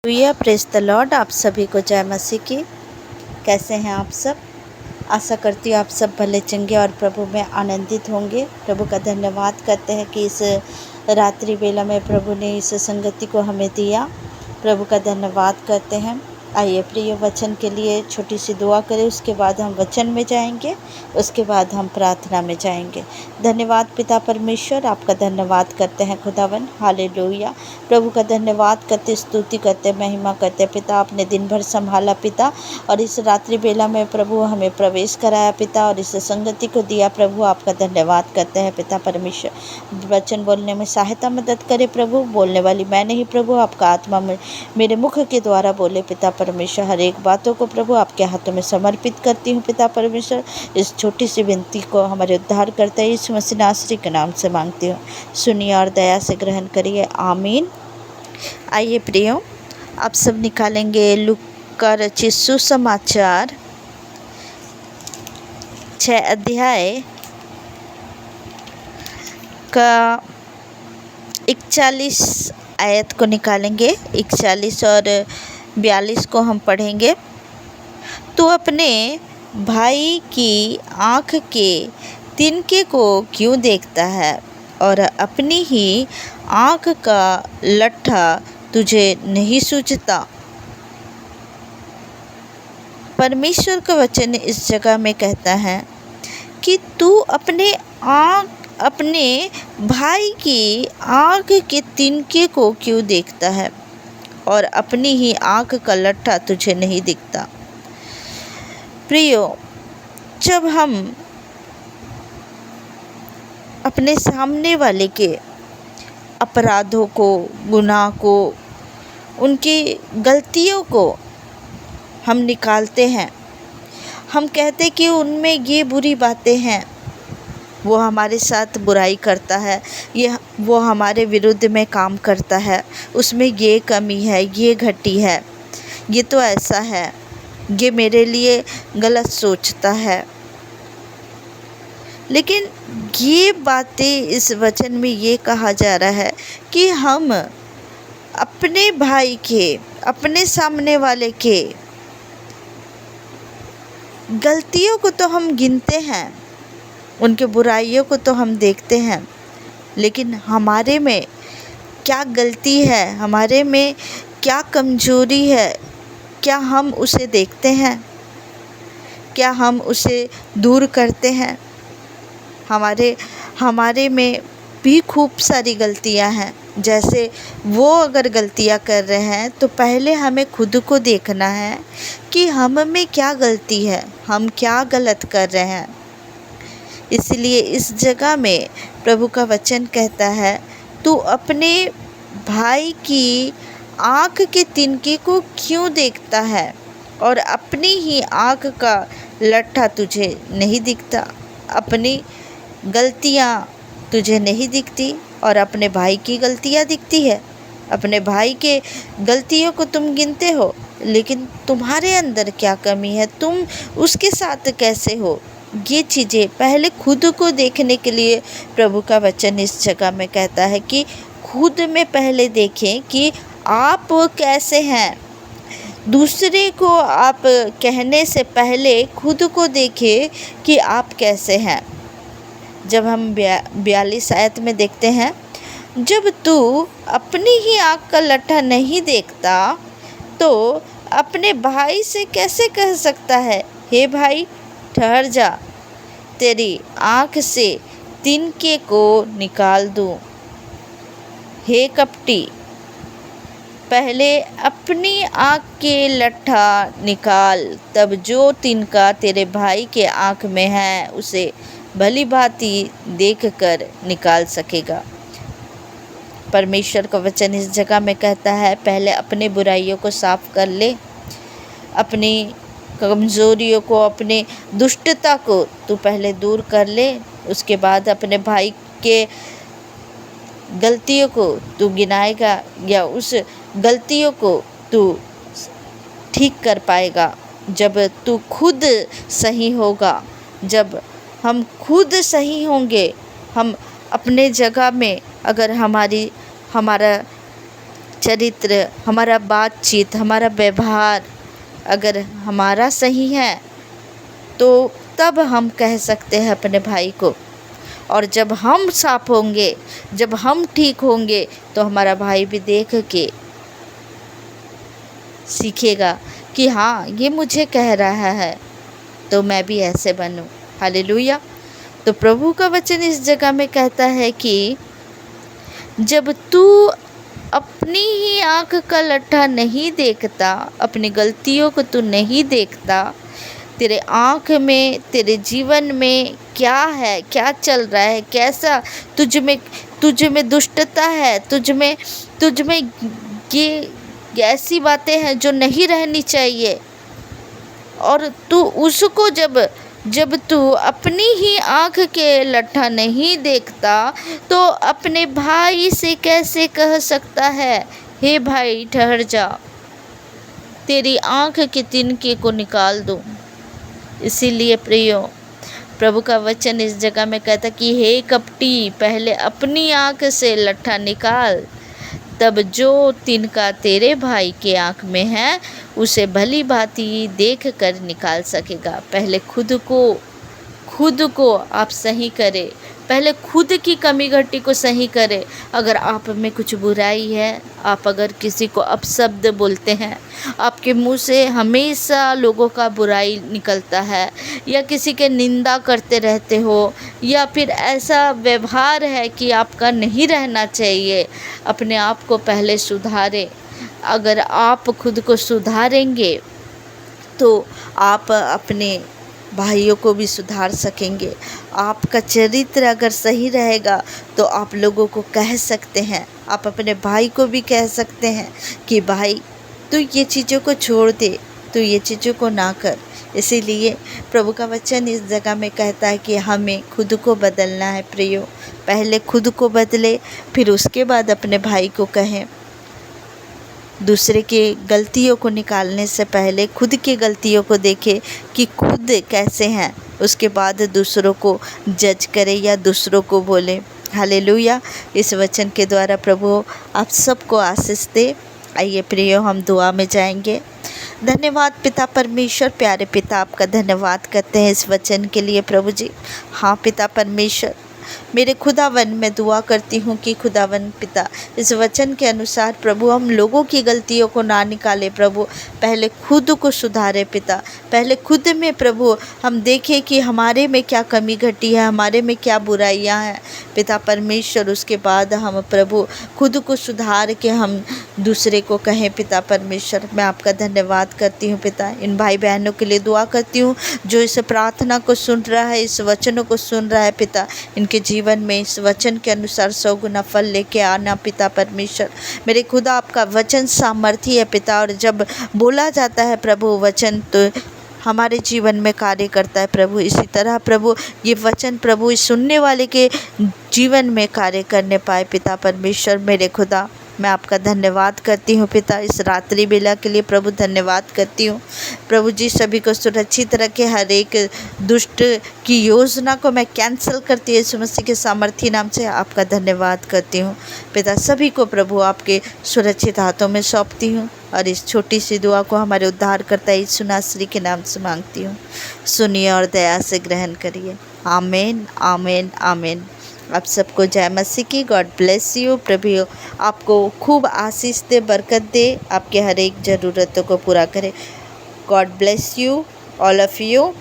Praise the Lord. आप सभी को जय मसीह की। कैसे हैं आप सब? आशा करती हूँ आप सब भले चंगे और प्रभु में आनंदित होंगे। प्रभु का धन्यवाद करते हैं कि इस रात्रि वेला में प्रभु ने इस संगति को हमें दिया। प्रभु का धन्यवाद करते हैं। आइए प्रिय वचन के लिए छोटी सी दुआ करें, उसके बाद हम वचन में जाएंगे, उसके बाद हम प्रार्थना में जाएंगे। धन्यवाद पिता परमेश्वर, आपका धन्यवाद करते हैं खुदावन। हालेलुया। प्रभु का धन्यवाद करते, स्तुति करते, महिमा करते। पिता आपने दिन भर संभाला पिता, और इस रात्रि बेला में प्रभु हमें प्रवेश कराया पिता, और इस संगति को दिया प्रभु। आपका धन्यवाद करते हैं पिता परमेश्वर। वचन बोलने में सहायता मदद करे प्रभु। बोलने वाली मैं नहीं प्रभु, आपका आत्मा में मेरे मुख के द्वारा बोले पिता परमेश्वर। हर एक बातों को प्रभु आपके हाथों में समर्पित करती हूँ पिता परमेश्वर। इस छोटी सी विनती को हमारे उद्धार करते इस मसीह नासरी के नाम से मांगती हूँ। सुनिए और दया से ग्रहण करिए, आमीन। आइए प्रियो, आप सब निकालेंगे लूका रचित सुसमाचार 6 अध्याय का 41 आयत को निकालेंगे। 41 और 42 को हम पढ़ेंगे। तो अपने भाई की आँख के तिनके को क्यों देखता है, और अपनी ही आँख का लट्ठा तुझे नहीं सूझता। परमेश्वर का वचन इस जगह में कहता है कि तू अपने भाई की आँख के तिनके को क्यों देखता है, और अपनी ही आँख का लट्ठा तुझे नहीं दिखता। प्रियो, जब हम अपने सामने वाले के अपराधों को, गुनाह को, उनकी गलतियों को हम निकालते हैं, हम कहते कि उनमें ये बुरी बातें हैं, वो हमारे साथ बुराई करता है, वो हमारे विरुद्ध में काम करता है, उसमें ये कमी है, ये घटी है, ये तो ऐसा है, ये मेरे लिए गलत सोचता है। लेकिन ये बातें इस वचन में ये कहा जा रहा है कि हम अपने भाई के, अपने सामने वाले के गलतियों को तो हम गिनते हैं, उनके बुराइयों को तो हम देखते हैं, लेकिन हमारे में क्या गलती है, हमारे में क्या कमजोरी है, क्या हम उसे देखते हैं? क्या हम उसे दूर करते हैं? हमारे में भी खूब सारी गलतियां हैं। जैसे वो अगर गलतियां कर रहे हैं तो पहले हमें खुद को देखना है कि हम में क्या गलती है, हम क्या गलत कर रहे हैं। इसलिए इस जगह में प्रभु का वचन कहता है, तू अपने भाई की आँख के तिनके को क्यों देखता है, और अपनी ही आँख का लट्ठा तुझे नहीं दिखता। अपनी गलतियाँ तुझे नहीं दिखती और अपने भाई की गलतियाँ दिखती है। अपने भाई के गलतियों को तुम गिनते हो, लेकिन तुम्हारे अंदर क्या कमी है, तुम उसके साथ कैसे हो, ये चीज़ें पहले खुद को देखने के लिए प्रभु का वचन इस जगह में कहता है कि खुद में पहले देखें कि आप कैसे हैं। दूसरे को आप कहने से पहले खुद को देखें कि आप कैसे हैं। जब हम 42 आयत में देखते हैं, जब तू अपनी ही आँख का लट्ठा नहीं देखता तो अपने भाई से कैसे कह सकता है, हे भाई ठहर जा, तेरी आँख से तिनके को निकाल दूँ। हे कपटी, पहले अपनी आँख के लट्ठा निकाल, तब जो तिनका तेरे भाई के आँख में है उसे भली भांति देख कर निकाल सकेगा। परमेश्वर का वचन इस जगह में कहता है, पहले अपने बुराइयों को साफ कर ले, अपनी कमज़ोरियों को, अपने दुष्टता को तू पहले दूर कर ले, उसके बाद अपने भाई के गलतियों को तू गिनाएगा, या उस गलतियों को तू ठीक कर पाएगा। जब तू खुद सही होगा, जब हम खुद सही होंगे, हम अपने जगह में अगर हमारा चरित्र, हमारा बातचीत, हमारा व्यवहार अगर हमारा सही है तो तब हम कह सकते हैं अपने भाई को। और जब हम साफ होंगे, जब हम ठीक होंगे, तो हमारा भाई भी देख के सीखेगा कि हाँ, ये मुझे कह रहा है तो मैं भी ऐसे बनूं। हालेलुया। तो प्रभु का वचन इस जगह में कहता है कि जब तू अपनी ही आँख का लट्ठा नहीं देखता, अपनी गलतियों को तू नहीं देखता, तेरे आँख में, तेरे जीवन में क्या है, क्या चल रहा है, कैसा तुझ में दुष्टता है, तुझ में ये ऐसी बातें हैं जो नहीं रहनी चाहिए, और तू उसको जब तू अपनी ही आँख के लट्ठा नहीं देखता तो अपने भाई से कैसे कह सकता है, हे भाई ठहर जा, तेरी आँख के तिनके को निकाल दूँ। इसीलिए प्रियो, प्रभु का वचन इस जगह में कहता कि हे कपटी, पहले अपनी आँख से लट्ठा निकाल, तब जो तिनका तेरे भाई के आँख में है उसे भली भांति देख कर निकाल सकेगा। पहले खुद को आप सही करें, पहले खुद की कमी घटी को सही करें। अगर आप में कुछ बुराई है, आप अगर किसी को अपशब्द बोलते हैं, आपके मुंह से हमेशा लोगों का बुराई निकलता है, या किसी के निंदा करते रहते हो, या फिर ऐसा व्यवहार है कि आपका नहीं रहना चाहिए, अपने आप को पहले सुधारें। अगर आप खुद को सुधारेंगे तो आप अपने भाइयों को भी सुधार सकेंगे। आपका चरित्र अगर सही रहेगा तो आप लोगों को कह सकते हैं, आप अपने भाई को भी कह सकते हैं कि भाई तू ये चीज़ों को छोड़ दे, तू ये चीज़ों को ना कर। इसीलिए प्रभु का वचन इस जगह में कहता है कि हमें खुद को बदलना है प्रियो। पहले खुद को बदले, फिर उसके बाद अपने भाई को कहें। दूसरे के गलतियों को निकालने से पहले खुद की गलतियों को देखें कि खुद कैसे हैं, उसके बाद दूसरों को जज करें या दूसरों को बोलें। हालेलुया। इस वचन के द्वारा प्रभु आप सबको आशीष दे। आइए प्रियो, हम दुआ में जाएंगे। धन्यवाद पिता परमेश्वर, प्यारे पिता, आपका धन्यवाद करते हैं इस वचन के लिए प्रभु जी। हाँ पिता परमेश्वर, मेरे खुदावन, मैं दुआ करती हूँ कि खुदावन पिता इस वचन के अनुसार प्रभु हम लोगों की गलतियों को ना निकाले प्रभु, पहले खुद को सुधारे पिता। पहले खुद में प्रभु हम देखें कि हमारे में क्या कमी घटी है, हमारे में क्या बुराइयाँ हैं पिता परमेश्वर। उसके बाद हम प्रभु खुद को सुधार के हम दूसरे को कहें पिता परमेश्वर। मैं आपका धन्यवाद करती हूँ पिता। इन भाई बहनों के लिए दुआ करती हूँ जो इस प्रार्थना को सुन रहा है, इस वचनों को सुन रहा है पिता। इनके जीवन में इस वचन के अनुसार 100 गुना फल लेके आना पिता परमेश्वर। मेरे खुदा, आपका वचन सामर्थी है पिता, और जब बोला जाता है प्रभु वचन तो हमारे जीवन में कार्य करता है प्रभु। इसी तरह प्रभु ये वचन प्रभु इस सुनने वाले के जीवन में कार्य करने पाए पिता परमेश्वर। मेरे खुदा, मैं आपका धन्यवाद करती हूँ पिता। इस रात्रि बेला के लिए प्रभु धन्यवाद करती हूँ प्रभु जी। सभी को सुरक्षित रखे, हर एक दुष्ट की योजना को मैं कैंसिल करती हूँ यीशु मसीह के सामर्थी नाम से आपका धन्यवाद करती हूँ पिता। सभी को प्रभु आपके सुरक्षित हाथों में सौंपती हूँ, और इस छोटी सी दुआ को हमारे उद्धारकर्ता यीशु नासरी के नाम से मांगती हूँ। सुनिए और दया से ग्रहण करिए। आमीन, आमीन, आमीन। आप सबको जय मसीह की। God bless you. प्रभु आपको खूब आशीष दे, बरकत दे, आपके हर एक ज़रूरतों को पूरा करे। God bless you all of you.